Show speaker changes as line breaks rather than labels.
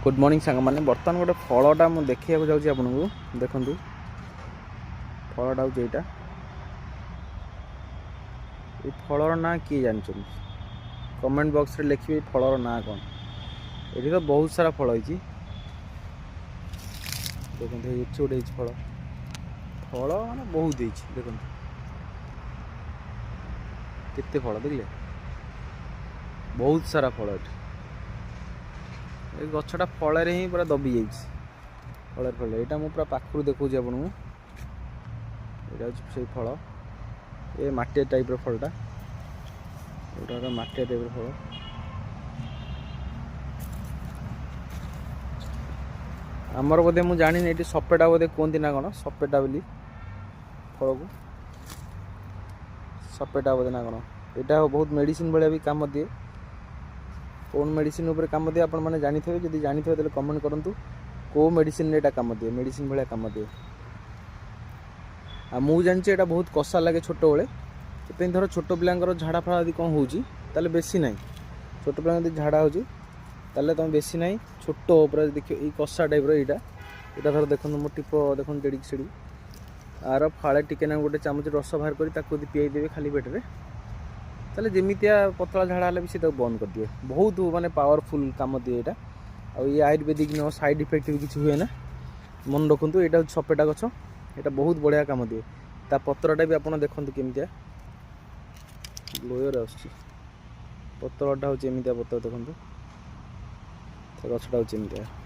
good morning सांग मैंने बर्तमान गोटे फलटा मुझे देखा जाऊँगी आपको देखूँ फलटा हूँ यहाँ ये फलर ना किए जानते कमेंट बॉक्स रे लिखिए फलर ना कौन ये तो बहुत सारा फल होती देखो ये गोटे फल फल माने बहुत देखो केते फल देखले बहुत सारा फल ये गछटा फल ही पूरा दबी जाइए फल यहाँ मुझे पूरा पाखु देखा आपको यहाँ से फल ये माटिया टाइप फलटा गोटे माटिया टाइप फल आमर बोधे मुझे जानी ये सपेटा बोधे कहती ना कौन सपेटा बोली फल को सपेटा बोधे ना कौन यहाँ बहुत मेडिसिन भाया भी काम दिए कौन मेडिसिन उपर काम दिए आपण मैंने जानी थे जब जानी थे कमेंट करूँ कौ मेडिसिन यहाँ काम दिए मेडिसिन भाया काम दिए आ मु जानी ये बहुत कषा लगे छोट बड़े धर छोट पिलांकर झाड़ा फाड़ा यदि कौन हो बेसी ना छोट पिला झाड़ा हो तुम बेसी ना छोट देखिए ये कषा टाइप यहाँ धर देखो मो टीप देखो जेड़ी सीढ़ी आर फाड़े टिके ना गोटे चामच रस बाहर कर पीई देवे खाली पेटे ताले जमितिया पतला झाड़ा भी से बंद कर दिए बहुत माने पावरफुल काम दिए यहाँ आ ये आयुर्वेदिक न साइड इफेक्ट भी किसी हुए ना मन रखु यहाँ सपेटा गछ यहाँ बहुत बढ़िया काम दिए ता पत्रटा भी आपड़ देखते केमितिया लोयर आसुची पत्रटा हूँ एमितिया पत्र देखो गछटा हूँ एमितिया